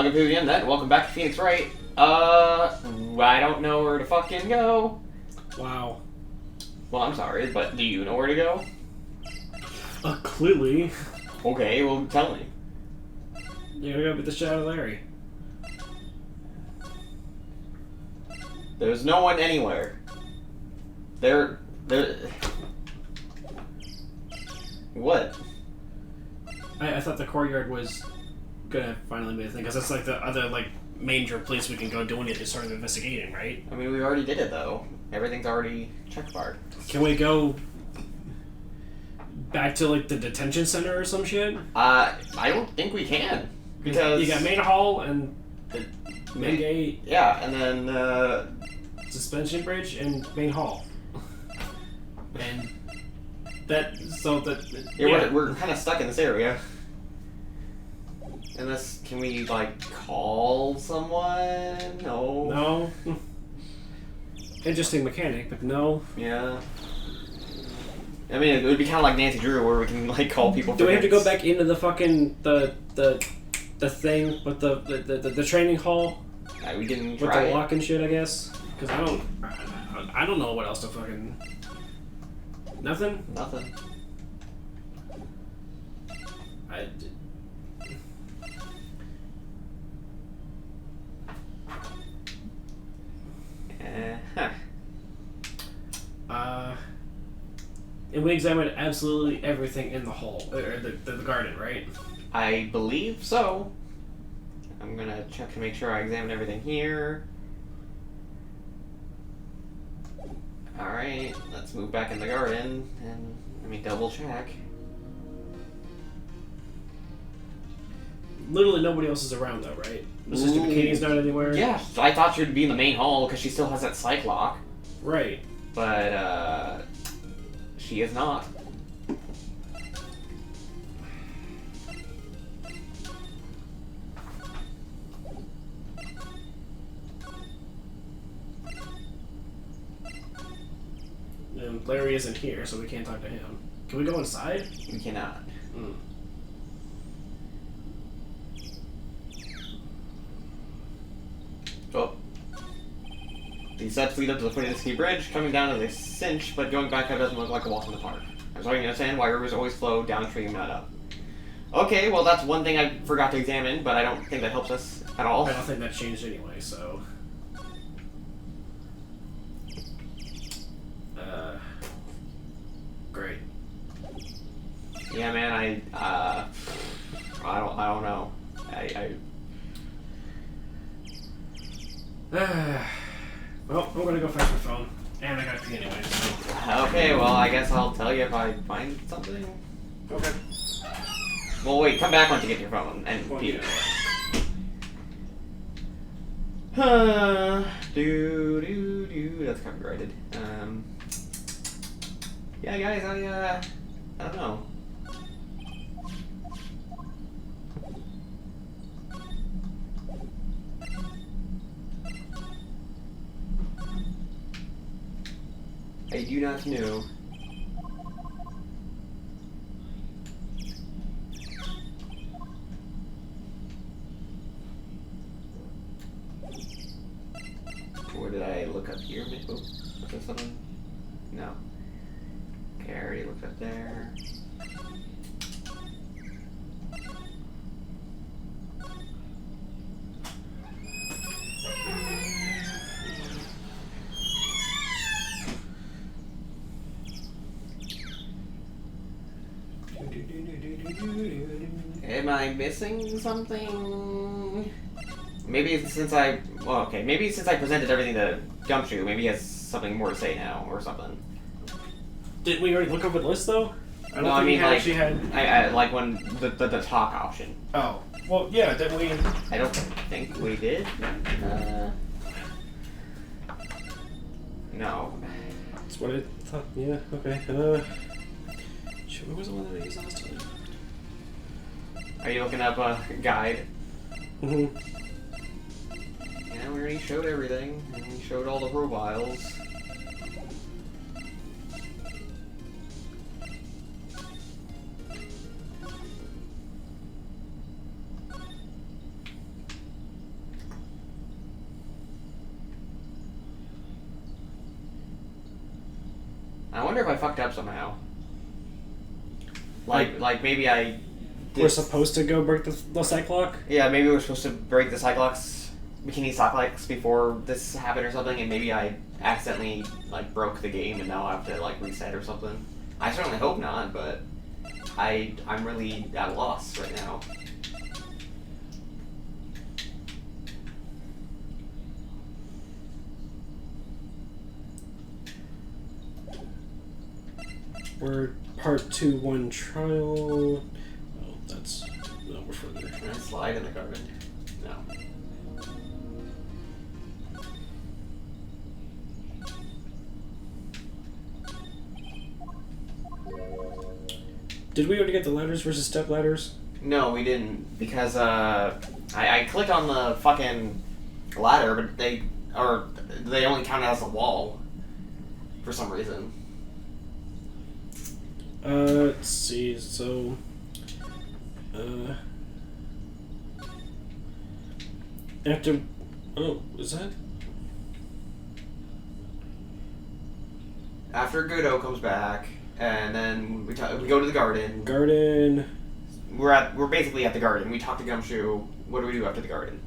Welcome to the end then. Welcome back to Phoenix Wright. I don't know where to fucking go. Wow. Well, I'm sorry, but do you know where to go? Clearly. Okay, well, tell me. You gotta go with the Shadow Larry. There's no one anywhere. There... What? I thought the courtyard was gonna finally be a thing, because that's like the other, like, major place we can go do any sort of investigating, right? I mean, we already did it, though. Everything's already checkmarked. Can we go back to, like, the detention center or some shit? I don't think we can. Because... You got main hall and the main gate. Yeah, and then, suspension bridge and main hall. And that, so that... Yeah, we're kind of stuck in this area. Unless, can we, like, call someone? No. No. Interesting mechanic, but no. Yeah. I mean, it would be kind of like Nancy Drew, where we can, like, call people. Do we have to go back into the fucking the thing with the training hall? We can with try the it. lock and shit, I guess. Because I don't know what else to fucking. Nothing. Nothing. And we examined absolutely everything in the hall, or the garden, right? I believe so. I'm gonna check to make sure I examine everything here. Alright, let's move back in the garden, and let me double check. Literally nobody else is around though, right? The Sister Bikini's not anywhere? Yeah, I thought she'd be in the main hall, because she still has that psych lock. Right. But, she is not. And Larry isn't here, so we can't talk to him. Can we go inside? We cannot. Mm. Oh. The steps lead up to the foot of the ski bridge. Coming down is a cinch, but going back up doesn't look like a walk in the park. I'm starting to understand why rivers always flow downstream, not up. Okay, well that's one thing I forgot to examine, but I don't think that helps us at all. I don't think that changed anyway, so... Great. Yeah, man, I don't know. Well, I'm gonna go fetch my phone. And I gotta pee anyway, so... Okay, well, I guess I'll tell you if I find something. Okay. Well, wait, come back once you get your phone and pee. That's copyrighted. Yeah, guys, I don't know. I do not know. Or did I look up here? Oh, was there something? No. Okay, I already looked up there. Am I missing something? Maybe since I presented everything to Gumshoe, maybe he has something more to say now, or something. Didn't we already look over the list, though? I like when the talk option. Oh. Well, yeah, didn't we... I don't think we did. No. That's what I thought. Yeah, okay. Shit, what was the one that I used last time? Are you looking up a guide? Mm-hmm. Yeah, we already showed everything. We showed all the profiles. I wonder if I fucked up somehow. Like maybe I... We're supposed to go break the Cyclock? Yeah, maybe we're supposed to break the Cyclops, Bikini Cyclops before this happened or something, and maybe I accidentally, like, broke the game and now I have to, like, reset or something. I certainly hope not, but I'm really at a loss right now. We're part 2, 1 trial. Oh, that's... No, we're further. Can I slide in the garden? No. Did we already get the ladders versus step ladders? No, we didn't, because I clicked on the fucking ladder, but they only count as a wall for some reason. Let's see, so... After... Oh, is that... After Godot comes back, and then we go to the garden. Garden... We're basically at the garden. We talk to Gumshoe. What do we do after the garden?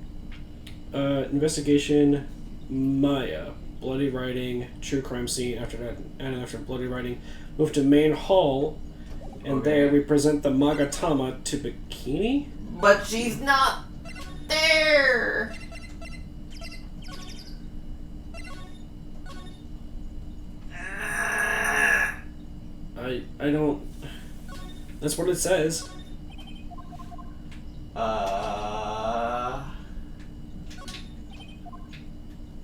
Investigation, Maya, bloody writing, true crime scene. After that, and after bloody writing, move to main hall, and there we present the Magatama to Bikini. But she's not there. I don't. That's what it says. I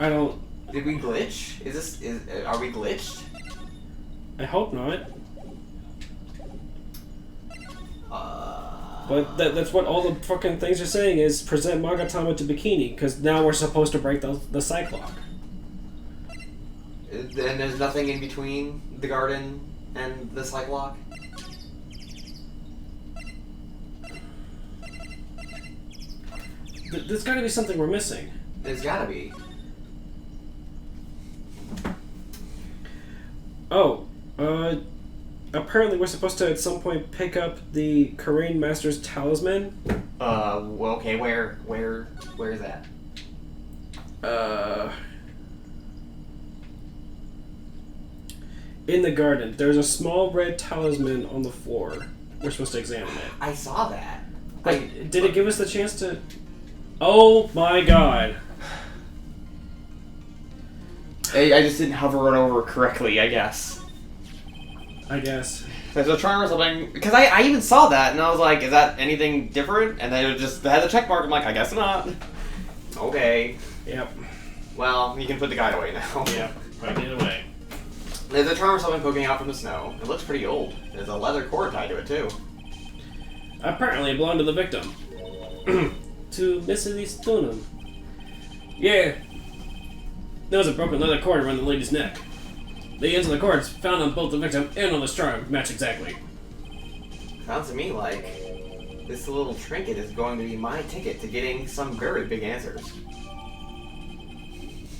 don't. Did we glitch? Are we glitched? I hope not. But that's what all the fucking things are saying is present Magatama to Bikini, because now we're supposed to break the Cyclock. And there's nothing in between the garden and the Cyclock? There's gotta be something we're missing. There's gotta be. Oh, apparently we're supposed to at some point pick up the Korean Master's talisman. Well, okay, where is that? In the garden. There's a small red talisman on the floor. We're supposed to examine it. I saw that. Did it give us the chance to... Oh my god. I just didn't hover it over correctly, I guess. There's a charm or something, because I even saw that, and I was like, is that anything different? And they just had the check mark, I'm like, I guess not. Okay. Yep. Well, you can put the guy away now. Yep, right it away. There's a charm or something poking out from the snow. It looks pretty old. There's a leather cord tied to it, too. Apparently it belonged to the victim. To Mrs. Stunham. Yeah. There was a broken leather cord around the lady's neck. The ends of the cords found on both the victim and on the charm match exactly. Sounds to me like this little trinket is going to be my ticket to getting some very big answers.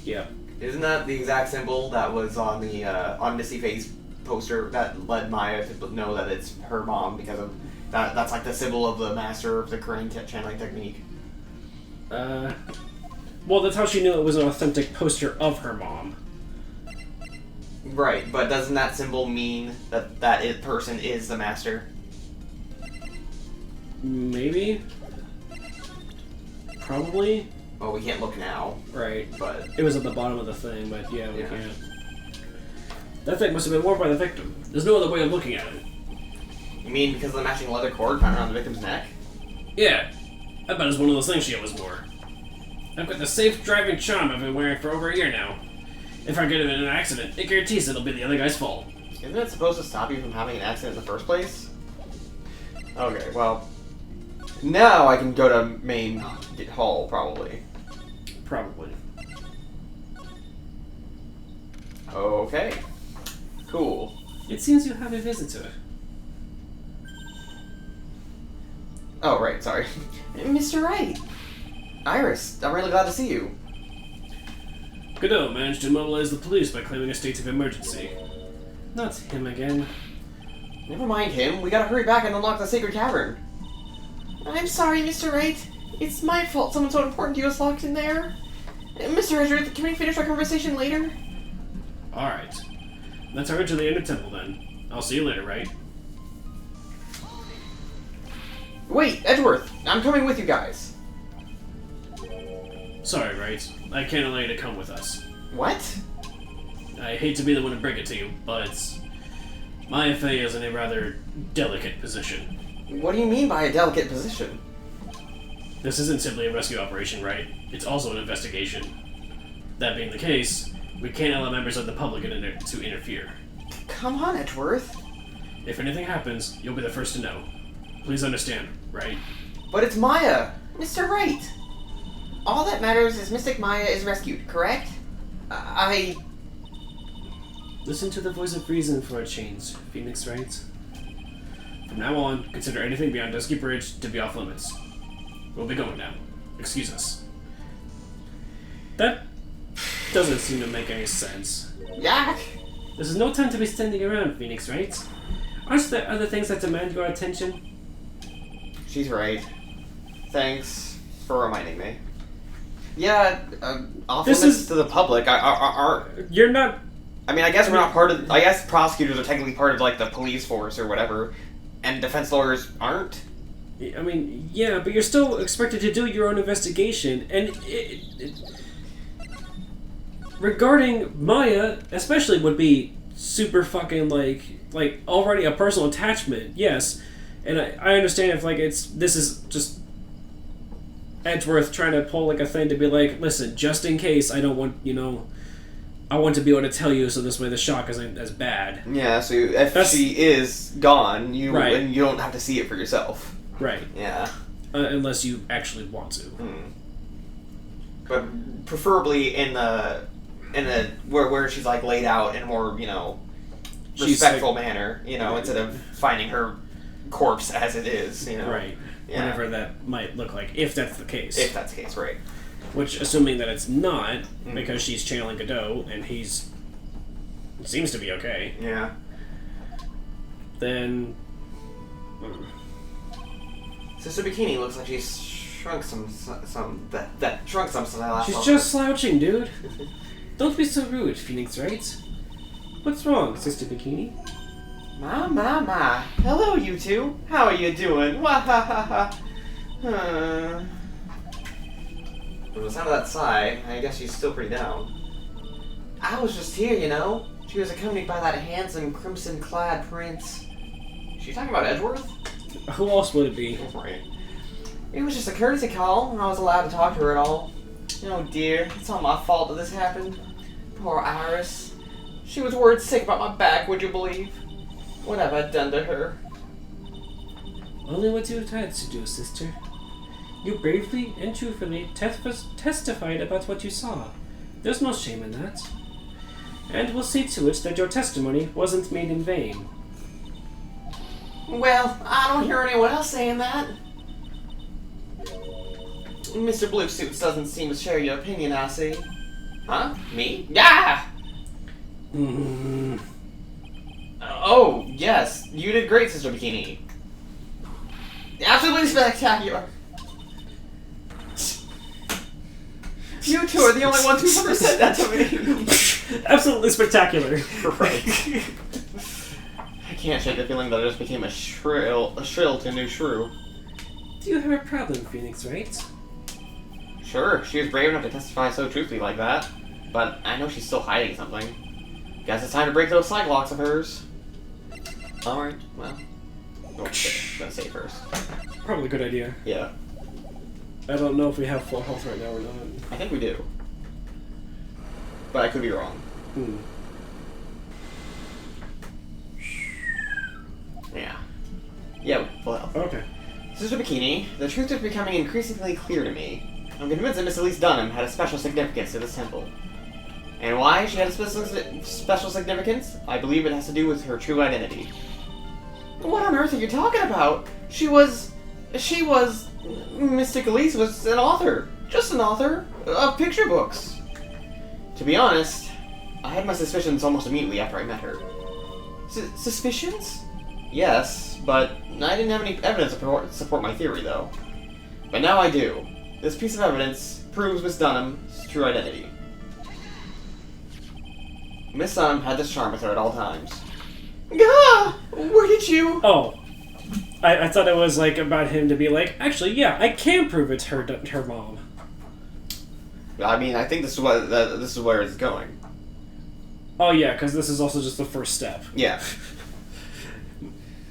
Yep. Isn't that the exact symbol that was on the on Missy Faye's poster that led Maya to know that it's her mom because of that? That's like the symbol of the master of the Korean channeling technique. Well, that's how she knew it was an authentic poster of her mom. Right, but doesn't that symbol mean that person is the master? Maybe. Probably. Well, we can't look now. Right. But it was at the bottom of the thing, but yeah, we Yeah. can't. That thing must have been worn by the victim. There's no other way of looking at it. You mean because of the matching leather cord found around the victim's neck? Yeah. I bet it's one of those things she always wore. I've got the safe driving charm I've been wearing for over a year now. If I get in an accident, it guarantees it'll be the other guy's fault. Isn't it supposed to stop you from having an accident in the first place? Okay, well... Now I can go to main hall, probably. Probably. Okay. Cool. It seems you have a visitor. Oh, right, sorry. Mr. Wright! Iris, I'm really glad to see you. Godot managed to mobilize the police by claiming a state of emergency. Not him again. Never mind him. We gotta hurry back and unlock the sacred cavern. I'm sorry, Mr. Wright. It's my fault someone so important to you is locked in there. Mr. Edgeworth, can we finish our conversation later? Alright. Let's hurry to the inner temple then. I'll see you later, Wright? Wait, Edgeworth! I'm coming with you guys. Sorry, Wright. I can't allow you to come with us. What? I hate to be the one to break it to you, but my FA is in a rather delicate position. What do you mean by a delicate position? This isn't simply a rescue operation, right? It's also an investigation. That being the case, we can't allow members of the public to interfere. Come on, Edgeworth. If anything happens, you'll be the first to know. Please understand, right? But it's Maya! Mr. Wright! All that matters is Mystic Maya is rescued, correct? Listen to the voice of reason for a change, Phoenix Wright. From now on, consider anything beyond Dusky Bridge to be off limits. We'll be going now. Excuse us. That doesn't seem to make any sense. Yak! This is no time to be standing around, Phoenix Wright. Aren't there other things that demand your attention? She's right. Thanks for reminding me. Yeah, off limits to the public. You're not... I mean, I guess we're not part of... I guess prosecutors are technically part of, like, the police force or whatever, and defense lawyers aren't? I mean, yeah, but you're still expected to do your own investigation, and regarding Maya, especially, would be super fucking, like already a personal attachment, yes, and I understand if, like, this is just Edgeworth trying to pull, like, a thing to be like, listen, just in case I don't want, I want to be able to tell you so this way the shock isn't as bad. Yeah, so if she is gone, right. And you don't have to see it for yourself. Right. Yeah. Unless you actually want to. But preferably in the where she's, like, laid out in a more, respectful manner, instead of finding her corpse as it is, Right. Yeah. Whatever that might look like, if that's the case. If that's the case, right. Which, assuming that it's not, because she's channeling Godot, and seems to be okay. Yeah. Then... Sister Bikini looks like she's shrunk some since I last She's saw just slouching, dude. Don't be so rude, Phoenix Wright. What's wrong, Sister Bikini? Ma. Hello, you two. How are you doing? Wahahaha. From the sound of that sigh, I guess she's still pretty down. I was just here, She was accompanied by that handsome, crimson-clad prince. She talking about Edgeworth? Who else would it be? Right. It was just a courtesy call. I was allowed to talk to her at all. Oh dear, it's all my fault that this happened. Poor Iris. She was worried sick about my back, would you believe? What have I done to her? Only what you had to do, sister. You bravely and truthfully testified about what you saw. There's no shame in that. And we'll see to it that your testimony wasn't made in vain. Well, I don't hear anyone else saying that. Mr. Blue Suits doesn't seem to share your opinion, I see. Huh? Me? Yeah! Oh, yes. You did great, Sister Bikini. Absolutely spectacular. You two are the only ones who've ever said that to me. Absolutely spectacular. Right. I can't shake the feeling that I just became a shrill to new shrew. Do you have a problem, Phoenix Wright? Sure, she was brave enough to testify so truthfully like that, but I know she's still hiding something. Guess it's time to break those psych locks of hers. Alright, well, I'm gonna say first. Probably a good idea. Yeah. I don't know if we have full health right now or not. I think we do. But I could be wrong. Yeah. Yeah, full health. Okay. Sister Bikini, the truth is becoming increasingly clear to me. I'm convinced that Miss Elise Dunham had a special significance to this temple. And why she had a special significance? I believe it has to do with her true identity. What on earth are you talking about? Mystic Elise was an author. Just an author of picture books. To be honest, I had my suspicions almost immediately after I met her. Suspicions? Yes, but I didn't have any evidence to support my theory, though. But now I do. This piece of evidence proves Miss Dunham's true identity. Miss Dunham had this charm with her at all times. Gah! Where did you... Oh. I thought it was, like, about him to be like, actually, yeah, I can prove it's her mom. I mean, I think this is where it's going. Oh, yeah, because this is also just the first step. Yeah.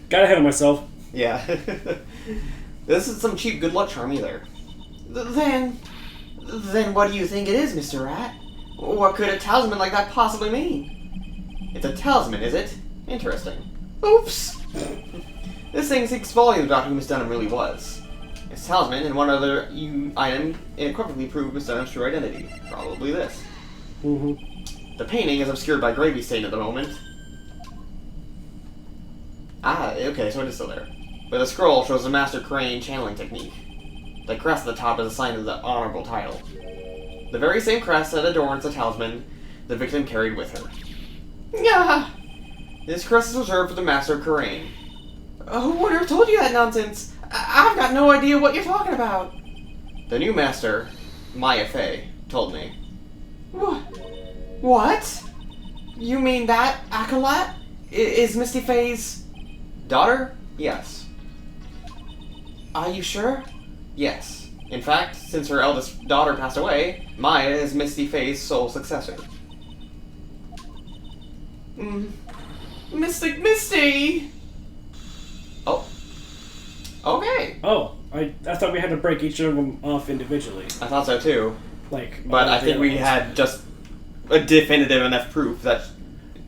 Got ahead of myself. Yeah. This isn't some cheap good luck charm either. Then what do you think it is, Mr. Rat? What could a talisman like that possibly mean? It's a talisman, is it? Interesting. Oops! This thing speaks volumes about who Miss Dunham really was. Its talisman and one other item equivocally prove Miss Dunham's true identity. Probably this. Mm-hmm. The painting is obscured by gravy stain at the moment. Ah, okay, so it is still there. But the scroll shows the Master Crane channeling technique. The crest at the top is a sign of the honorable title. The very same crest that adorns the talisman the victim carried with her. Yeah. This crest is reserved for the Master Crane. Who would have told you that nonsense? I've got no idea what you're talking about. The new master, Maya Fey, told me. What? You mean that acolyte is Misty Fey's daughter? Yes. Are you sure? Yes. In fact, since her eldest daughter passed away, Maya is Misty Fey's sole successor. Mystic Misty! Oh. Okay. Oh, I thought we had to break each of them off individually. I thought so too. Like, but I think we had just a definitive enough proof that...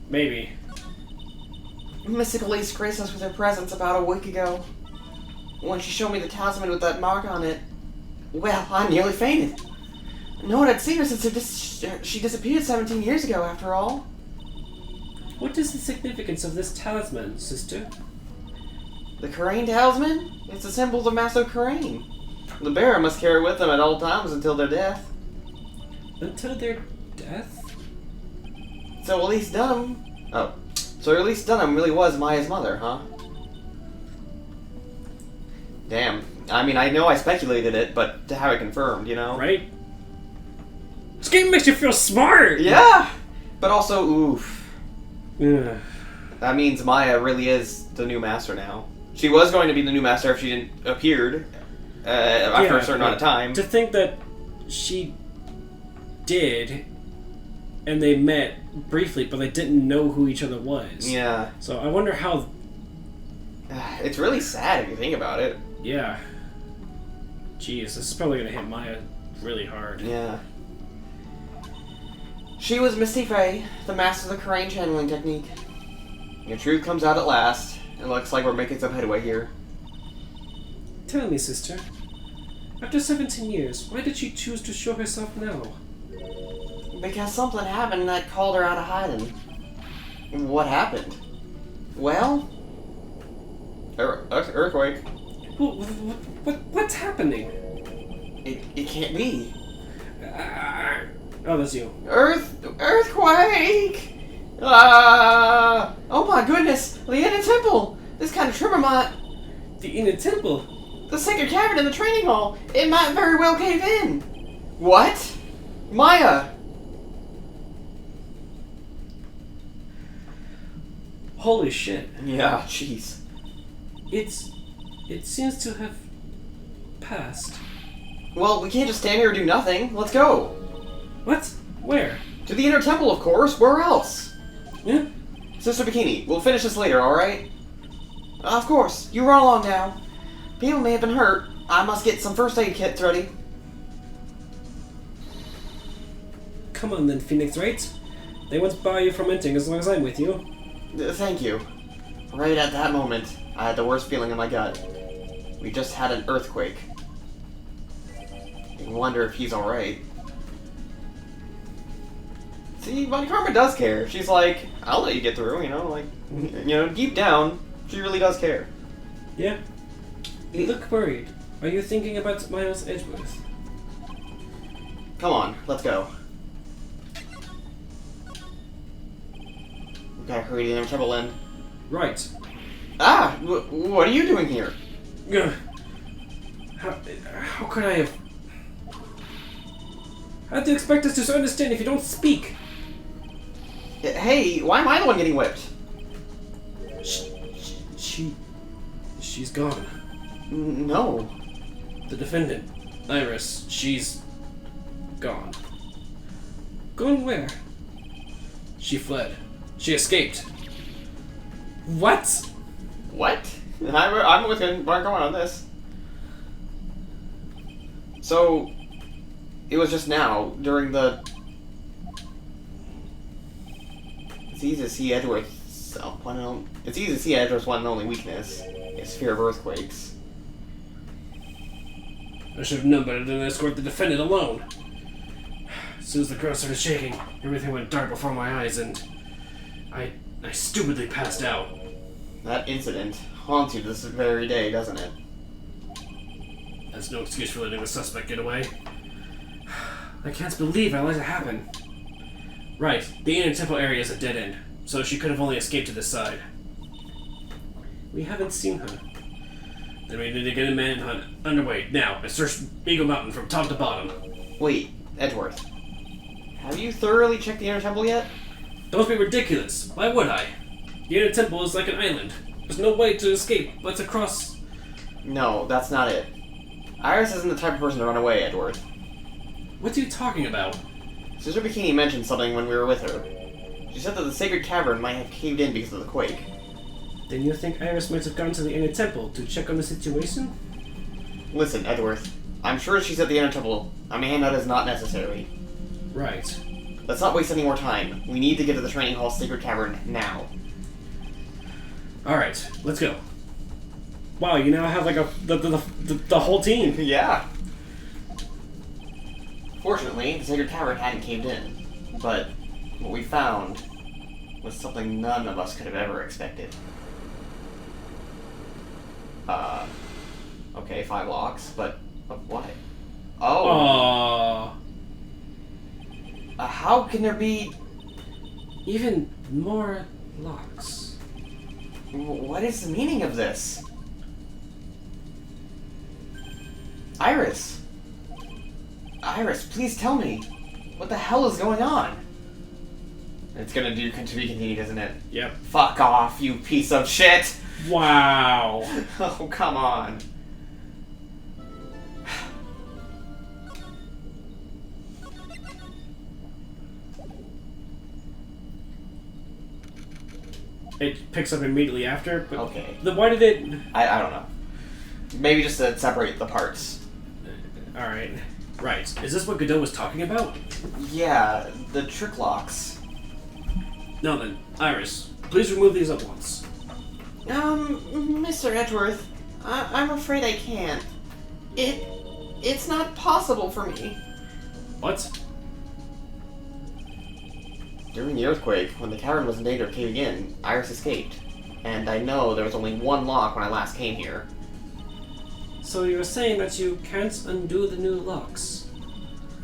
Maybe. Mystic Elise graced us with her presence about a week ago. When she showed me the talisman with that mark on it, well, I nearly fainted. No one had seen her since she disappeared 17 years ago, after all. What is the significance of this talisman, sister? The Karain talisman? It's a symbol of the Master Karain. The bearer must carry it with them at all times until their death. Until their death? So Elise Dunham... Oh. So Elise Dunham really was Maya's mother, huh? Damn. I mean, I know I speculated it, but to have it confirmed, you know? Right? This game makes you feel smart! Yeah! But also, oof. Yeah. That means Maya really is the new master now. She was going to be the new master if she didn't appeared after a certain amount of time. To think that she did, and they met briefly, but they didn't know who each other was. Yeah. So I wonder how... It's really sad if you think about it. Yeah. Jeez, this is probably going to hit Maya really hard. Yeah. She was Misty Fey, the master of the Karain channeling technique. The truth comes out at last. It looks like we're making some headway here. Tell me, sister. After 17 years, why did she choose to show herself now? Because something happened that called her out of hiding. What happened? Well... Earthquake. What's happening? It can't be. Oh, that's you. Earthquake! Oh my goodness! The Inner Temple! This kind of tremor might... The Inner Temple? The sacred cavern in the training hall! It might very well cave in! What? Maya! Holy shit. Yeah, jeez. It seems to have passed. Well, we can't just stand here and do nothing. Let's go! What? Where? To the Inner Temple, of course. Where else? Yeah? Sister Bikini, we'll finish this later, alright? Of course. You run along now. People may have been hurt. I must get some first aid kits ready. Come on then, Phoenix Wright. They won't bar you from entering as long as I'm with you. Thank you. Right at that moment, I had the worst feeling in my gut. We just had an earthquake. I wonder if he's alright. See, Bonnie Karma does care. She's like, I'll let you get through, you know, like, you know, deep down, she really does care. Yeah. You look worried. Are you thinking about Miles Edgeworth? Come on, let's go. We gotta hurry to the Inner Temple end. Right. Ah! What are you doing here? Ugh. How could I have... How do you expect us to understand if you don't speak? Hey, why am I the one getting whipped? She's gone. No. The defendant, Iris, she's gone. Gone where? She fled. She escaped. What? What? I'm with Mark on this. So, it was just now, during the... It's easy to see Edgeworth's one and only... It's easy to see Edgeworth's one and only weakness. His fear of earthquakes. I should have known better than to escort the defendant alone. As soon as the ground started shaking, everything went dark before my eyes, and I stupidly passed out. That incident haunts you to this very day, doesn't it? That's no excuse for letting the suspect get away. I can't believe I let it happen. Right, the inner temple area is a dead end, so she could have only escaped to this side. We haven't seen her. Then we need to get a manhunt underway now and search Eagle Mountain from top to bottom. Wait, Edgeworth. Have you thoroughly checked the inner temple yet? Don't be ridiculous. Why would I? The inner temple is like an island. There's no way to escape but to cross. No, that's not it. Iris isn't the type of person to run away, Edgeworth. What are you talking about? Sister Bikini mentioned something when we were with her. She said that the sacred cavern might have caved in because of the quake. Then you think Iris might have gone to the inner temple to check on the situation? Listen, Edgeworth. I'm sure she's at the inner temple. A manhunt is not necessary. Right. Let's not waste any more time. We need to get to the training hall sacred cavern now. Alright, let's go. Wow, you now have like the whole team. Yeah. Fortunately, the sacred cavern hadn't caved in. But what we found was something none of us could have ever expected. Okay, 5 locks, but of what? Oh. How can there be Even more locks. What is the meaning of this? Iris! Iris, please tell me. What the hell is going on? It's gonna do to be continued, isn't it? Yep. Fuck off, you piece of shit! Wow. Oh, come on. It picks up immediately after, but Okay. why did it... I don't know. Maybe just to separate the parts. Alright. Right. Is this what Godot was talking about? Yeah, the trick locks. Now then, Iris, please remove these at once. Mr. Edgeworth, I'm afraid I can't. It's not possible for me. What? During the earthquake, when the cavern was in danger of caving in, Iris escaped. And I know there was only one lock when I last came here. So you're saying that you can't undo the new locks?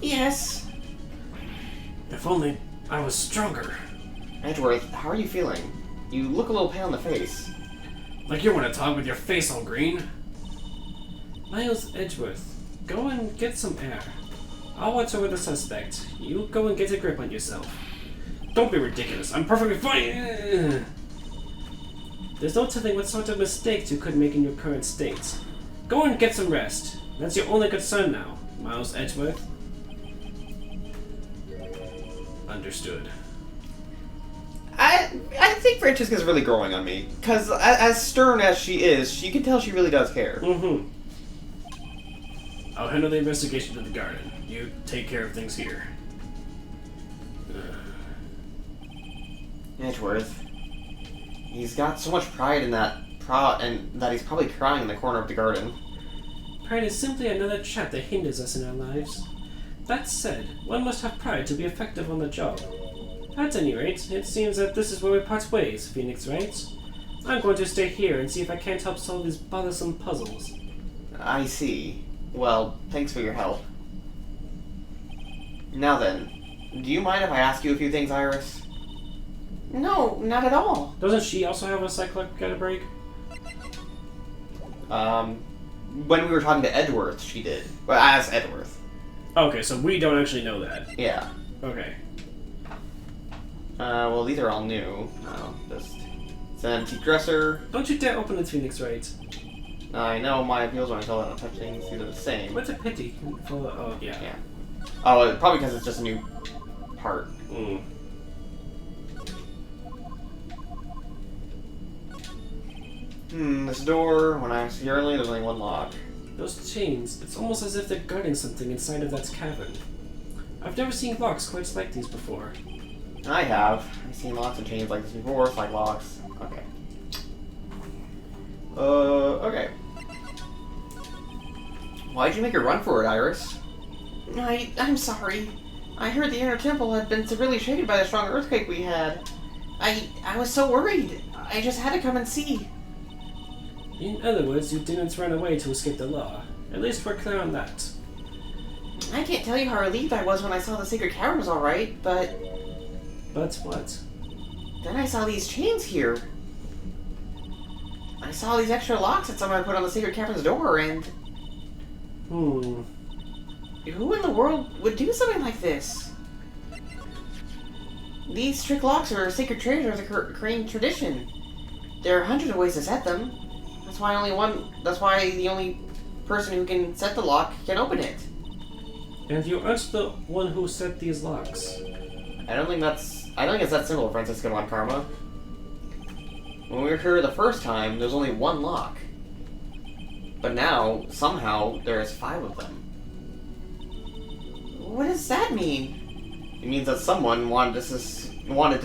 Yes. If only I was stronger. Edgeworth, how are you feeling? You look a little pale in the face. Like you want to talk with your face all green? Miles Edgeworth, go and get some air. I'll watch over the suspect. You go and get a grip on yourself. Don't be ridiculous. I'm perfectly fine. There's no telling what sort of mistakes you could make in your current state. Go and get some rest. That's your only concern now, Miles Edgeworth. Understood. I think Francesca's really growing on me. Because as stern as she is, you can tell she really does care. Mm-hmm. I'll handle the investigation to the garden. You take care of things here. Edgeworth. He's got so much pride in that and that he's probably crying in the corner of the garden. Pride is simply another trap that hinders us in our lives. That said, one must have pride to be effective on the job. At any rate, it seems that this is where we part ways, Phoenix Wright. I'm going to stay here and see if I can't help solve these bothersome puzzles. I see. Well, thanks for your help. Now then, do you mind if I ask you a few things, Iris? No, not at all. Doesn't she also have a psychic break? When we were talking to Edworth, she did. Well, as Edworth. Okay, so we don't actually know that. Yeah. Okay. Well, these are all new. No, just... It's an antique dresser. Don't you dare open the Phoenix Wright. I know my appeals aren't until I don't touch things. These are the same. What's a pity? Oh, yeah. Yeah. Oh, probably because it's just a new part. Mm. This door, when I was here earlier, there's only one lock. Those chains, it's almost as if they're guarding something inside of that cavern. I've never seen locks quite like these before. I have. I've seen lots of chains like this before, it's like locks. Okay. Okay. Why'd you make her run for it, Iris? I'm sorry. I heard the inner temple had been severely shaken by the strong earthquake we had. I was so worried. I just had to come and see. In other words, you didn't run away to escape the law. At least we're clear on that. I can't tell you how relieved I was when I saw the sacred cavern was alright, but... But what? Then I saw these chains here. I saw these extra locks that someone put on the sacred cavern's door, and... Who in the world would do something like this? These strict locks are sacred treasures of the Crane tradition. There are hundreds of ways to set them. That's why the only person who can set the lock can open it. And you aren't the one who set these locks. I don't think it's that simple, Francisco Von Karma. When we were here the first time, there's only one lock. But now, somehow, there's 5 of them. What does that mean? It means that someone wanted to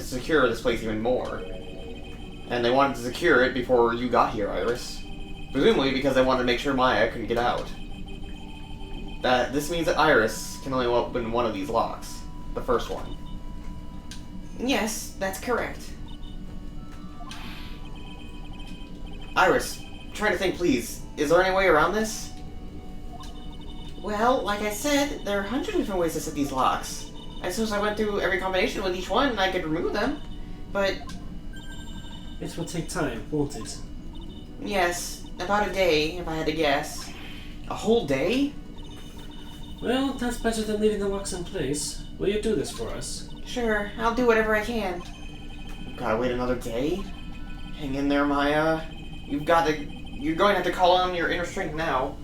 secure this place even more. And they wanted to secure it before you got here, Iris. Presumably because they wanted to make sure Maya couldn't get out. This means that Iris can only open one of these locks. The first one. Yes, that's correct. Iris, try to think, please. Is there any way around this? Well, like I said, there are hundreds of different ways to set these locks. I suppose I went through every combination with each one and I could remove them, but... It will take time, won't it? Yes, about a day, if I had to guess. A whole day? Well, that's better than leaving the locks in place. Will you do this for us? Sure, I'll do whatever I can. Gotta wait another day? Hang in there, Maya. You're going to have to call on your inner strength now.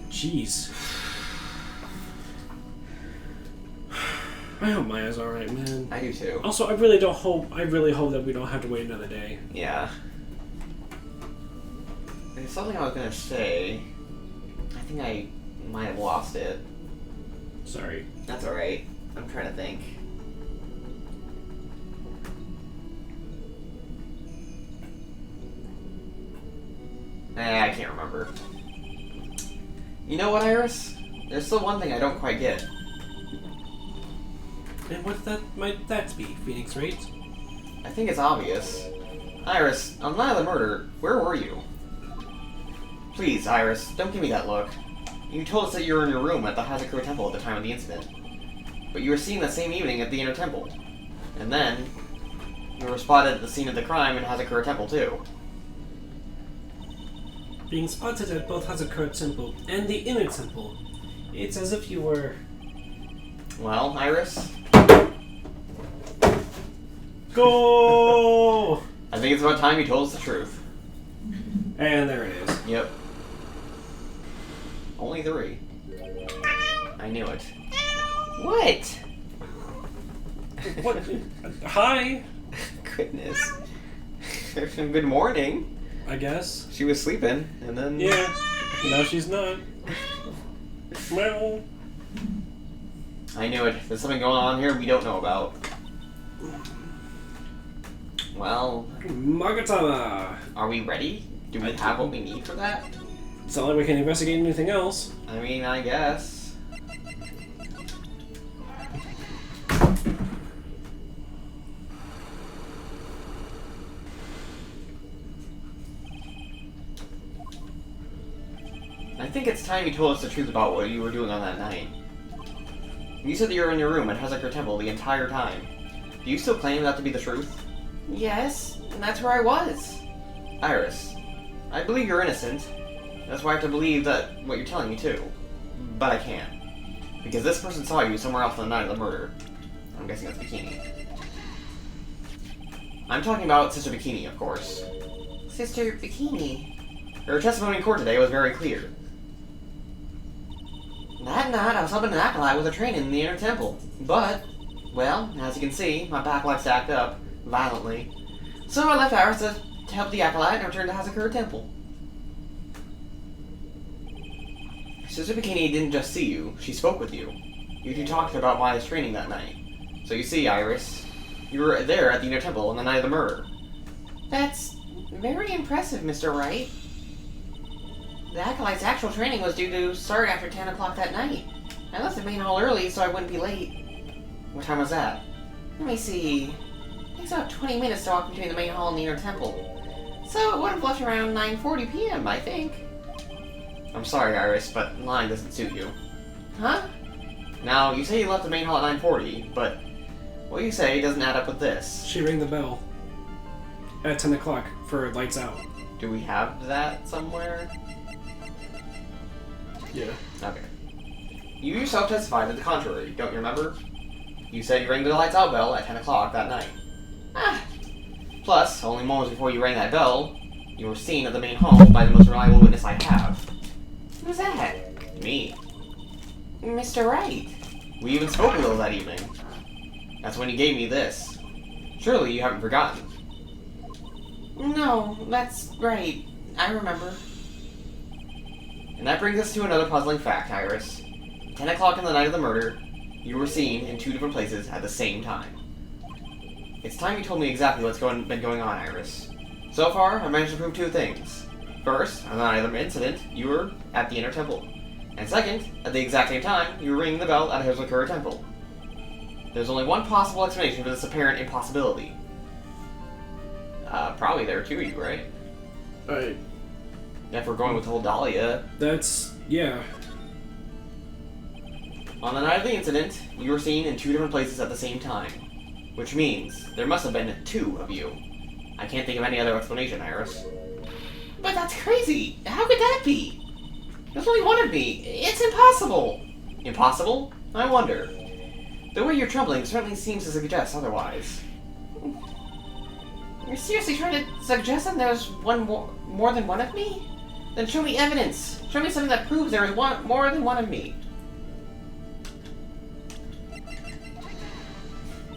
Jeez. I hope Maya's alright, man. I do too. Also, I really hope that we don't have to wait another day. Yeah. There's something I was gonna say. I think I might have lost it. Sorry. That's alright. I'm trying to think. I can't remember. You know what, Iris? There's still one thing I don't quite get. And what might that be, Phoenix Wright? I think it's obvious. Iris, on the night of the murder, where were you? Please, Iris, don't give me that look. You told us that you were in your room at the Hazakura Temple at the time of the incident. But you were seen that same evening at the Inner Temple. And then, you were spotted at the scene of the crime in Hazakura Temple too. Being spotted at both Hazakura Temple and the Inner Temple. It's as if you were... Well, Iris? Go! I think it's about time you told us the truth. And there it is. Yep. Only 3. I knew it. What? What? Hi? Goodness. Good morning. I guess. She was sleeping, and then... Yeah. No, she's not. Well... I knew it. There's something going on here we don't know about. Well... Magatama! Are we ready? Do we have what we need for that? It's not like we can investigate anything else. I mean, I guess. I think it's time you told us the truth about what you were doing on that night. You said that you were in your room at Hazakura Temple the entire time. Do you still claim that to be the truth? Yes, and that's where I was. Iris, I believe you're innocent. That's why I have to believe that what you're telling me too. But I can't. Because this person saw you somewhere else on the night of the murder. I'm guessing that's Bikini. I'm talking about Sister Bikini, of course. Sister Bikini. Her testimony in court today was very clear. That night, I was helping an acolyte with a training in the inner temple. But, well, as you can see, my back leg's stacked up violently. So I left Iris to help the acolyte and returned to Hazakura Temple. Sister Bikini didn't just see you, she spoke with you. You two talked about Maya's training that night. So you see, Iris, you were there at the inner temple on the night of the murder. That's very impressive, Mr. Wright. The acolyte's actual training was due to start after 10 o'clock that night. I left the main hall early so I wouldn't be late. What time was that? Let me see. It takes about 20 minutes to walk between the main hall and the inner temple. So it would have left around 9:40 p.m., I think. I'm sorry, Iris, but line doesn't suit you. Huh? Now, you say you left the main hall at 9:40, but what you say doesn't add up with this. She rang the bell at 10 o'clock for lights out. Do we have that somewhere? Yeah. Okay. You yourself testified to the contrary, don't you remember? You said you rang the lights out bell at 10 o'clock that night. Ah, Plus, only moments before you rang that bell, you were seen at the main hall by the most reliable witness I have. who's that? Me. Mr. Wright. We even spoke a little that evening. That's when you gave me this. Surely you haven't forgotten. No, that's right. I remember. And that brings us to another puzzling fact, Iris. 10 o'clock on the night of the murder, you were seen in two different places at the same time. It's time you told me exactly what's been going on, Iris. So far, I've managed to prove two things. First, on the night of the incident, you were at the inner temple. And second, at the exact same time, you were ringing the bell at Hazakura Temple. There's only one possible explanation for this apparent impossibility. Probably there are two of you, right? Right. If we're going with the whole Dahlia. That's... yeah. On the night of the incident, you were seen in two different places at the same time. Which means, there must have been two of you. I can't think of any other explanation, Iris. But that's crazy. How could that be? There's only one of me. It's impossible. Impossible? I wonder. The way you're trembling certainly seems to suggest otherwise. You're seriously trying to suggest that there's more than one of me? Then show me evidence. Show me something that proves there is more than one of me.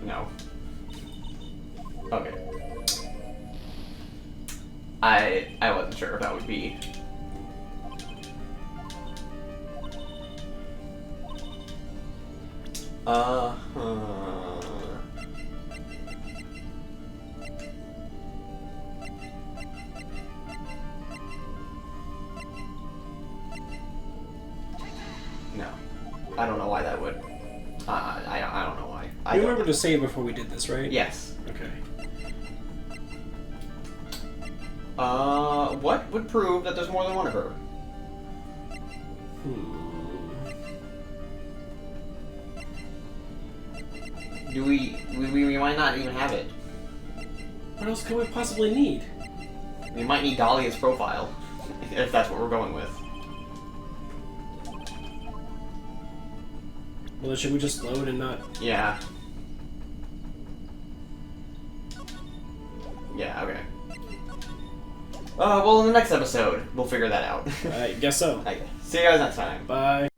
No. Okay. I wasn't sure if that would be. No. I don't know why that would. I don't know why. You remember to save before we did this, right? Yes. Okay. What would prove that there's more than one of her? We might not even have it. What else could we possibly need? We might need Dahlia's profile, if that's what we're going with. Well, then should we just load and not... Yeah. Yeah, okay. Well, in the next episode, we'll figure that out. I guess so. Okay. See you guys next time. Bye.